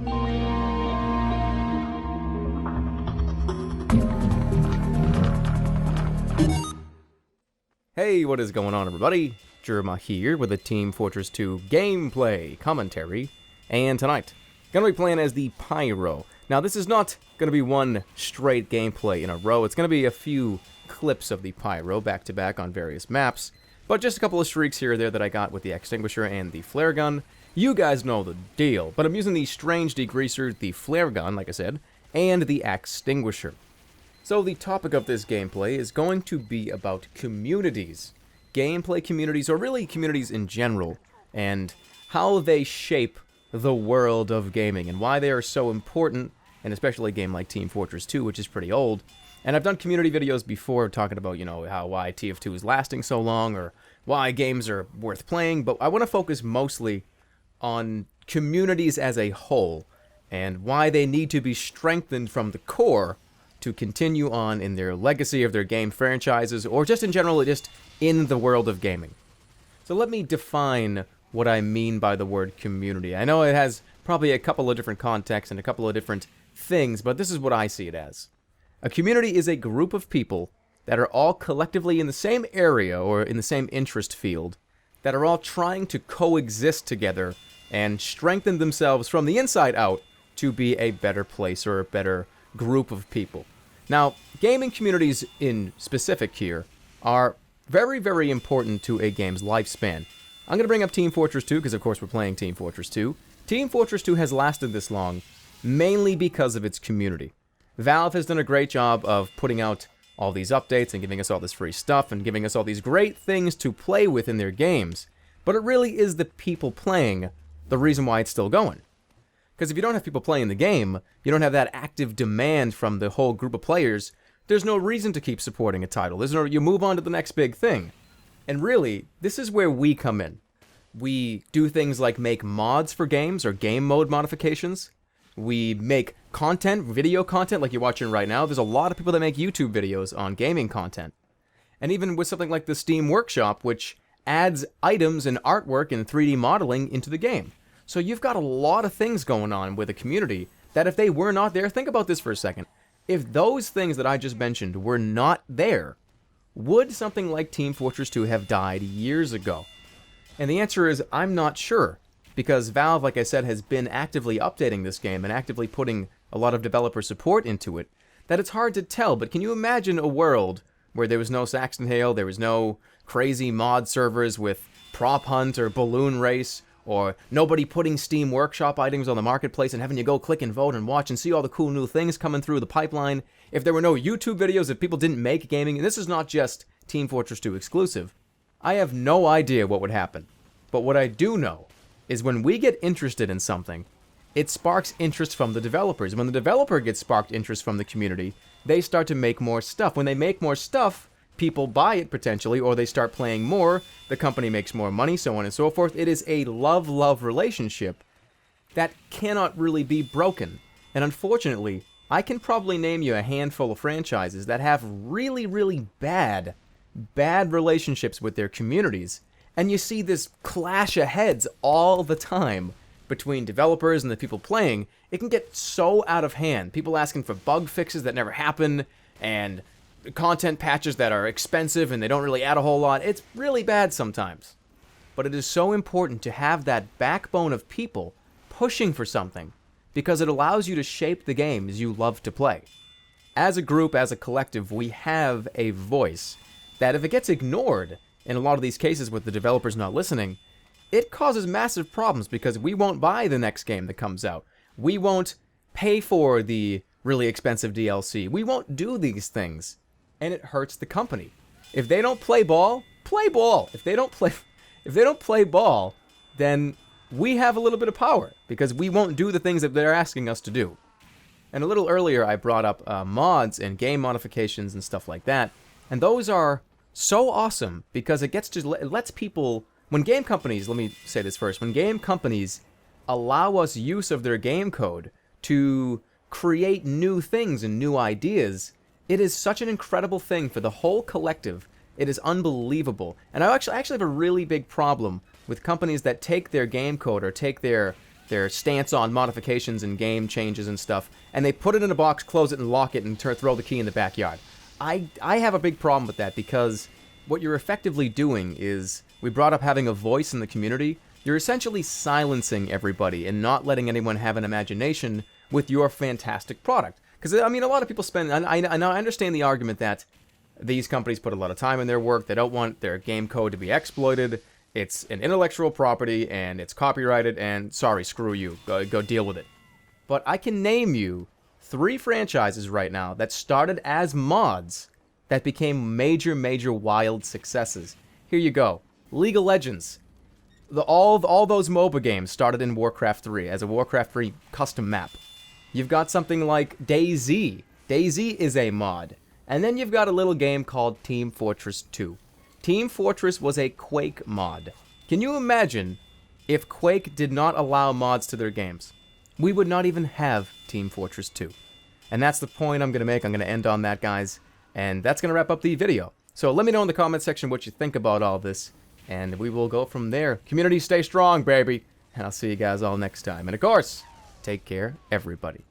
Hey, what is going on, everybody? Jerma here with a Team Fortress 2 gameplay commentary, and tonight, gonna be playing as the Pyro. Now, this is not gonna be one straight gameplay in a row. It's gonna be a few clips of the Pyro back-to-back on various maps, but just a couple of streaks here or there that I got with the extinguisher and the flare gun. You guys know the deal, but I'm using the strange degreaser, the flare gun, like I said, and the extinguisher. So the topic of this gameplay is going to be about communities. Gameplay communities, or really communities in general, and how they shape the world of gaming, and why they are so important, and especially a game like Team Fortress 2, which is pretty old. And I've done community videos before talking about, you know, why TF2 is lasting so long, or why games are worth playing, but I want to focus mostly on communities as a whole, and why they need to be strengthened from the core to continue on in their legacy of their game franchises, or just in general, just in the world of gaming. So let me define what I mean by the word community. I know it has probably a couple of different contexts and a couple of different things, but this is what I see it as. A community is a group of people that are all collectively in the same area or in the same interest field, that are all trying to coexist together and strengthen themselves from the inside out to be a better place or a better group of people. Now, gaming communities in specific here are very, very important to a game's lifespan. I'm going to bring up Team Fortress 2 because, of course, we're playing Team Fortress 2. Team Fortress 2 has lasted this long mainly because of its community. Valve has done a great job of putting out all these updates and giving us all this free stuff and giving us all these great things to play with in their games, but it really is the people playing the reason why it's still going. Because if you don't have people playing the game, you don't have that active demand from the whole group of players, there's no reason to keep supporting a title. You move on to the next big thing. And really, this is where we come in. We do things like make mods for games or game mode modifications. We make content, video content like you're watching right now. There's a lot of people that make YouTube videos on gaming content. And even with something like the Steam Workshop, which adds items and artwork and 3D modeling into the game. So you've got a lot of things going on with a community that if they were not there, think about this for a second. If those things that I just mentioned were not there, would something like Team Fortress 2 have died years ago? And the answer is, I'm not sure. Because Valve, like I said, has been actively updating this game and actively putting a lot of developer support into it, that it's hard to tell. But can you imagine a world where there was no Saxton Hale, there was no crazy mod servers with prop hunt or balloon race, or nobody putting Steam Workshop items on the marketplace and having you go click and vote and watch and see all the cool new things coming through the pipeline? If there were no YouTube videos, if people didn't make gaming, and this is not just Team Fortress 2 exclusive, I have no idea what would happen. But what I do know is when we get interested in something, it sparks interest from the developers. When the developer gets sparked interest from the community, they start to make more stuff. When they make more stuff, people buy it potentially, or they start playing more, the company makes more money, so on and so forth. It is a love-love relationship that cannot really be broken. And unfortunately, I can probably name you a handful of franchises that have really, really bad relationships with their communities. And you see this clash of heads all the time between developers and the people playing. It can get so out of hand. People asking for bug fixes that never happen, and content patches that are expensive and they don't really add a whole lot. It's really bad sometimes. But it is so important to have that backbone of people pushing for something, because it allows you to shape the games you love to play. As a group, as a collective, we have a voice that if it gets ignored, in a lot of these cases with the developers not listening, it causes massive problems because we won't buy the next game that comes out. We won't pay for the really expensive DLC. We won't do these things. And it hurts the company. If they don't play ball, play ball. If they don't play ball, then we have a little bit of power because we won't do the things that they're asking us to do. And a little earlier I brought up mods and game modifications and stuff like that. And those are so awesome because it lets people, when game companies, let me say this first, when game companies allow us use of their game code to create new things and new ideas, it is such an incredible thing for the whole collective. It is unbelievable. And I actually have a really big problem with companies that take their game code or take their their stance on modifications and game changes and stuff, and they put it in a box, close it, and lock it, and throw the key in the backyard. I have a big problem with that, because what you're effectively doing is, we brought up having a voice in the community. You're essentially silencing everybody and not letting anyone have an imagination with your fantastic product. Because, I mean, a lot of people spend... I understand the argument that these companies put a lot of time in their work. They don't want their game code to be exploited. It's an intellectual property, and it's copyrighted, and sorry, screw you. Go deal with it. But I can name you 3 franchises right now that started as mods that became major, major wild successes. Here you go. League of Legends. All those MOBA games started in Warcraft 3 as a Warcraft 3 custom map. You've got something like DayZ. DayZ is a mod. And then you've got a little game called Team Fortress 2. Team Fortress was a Quake mod. Can you imagine if Quake did not allow mods to their games? We would not even have Team Fortress 2. And that's the point I'm going to make. I'm going to end on that, guys. And that's going to wrap up the video. So let me know in the comment section what you think about all this. And we will go from there. Community, stay strong, baby. And I'll see you guys all next time. And of course, take care, everybody.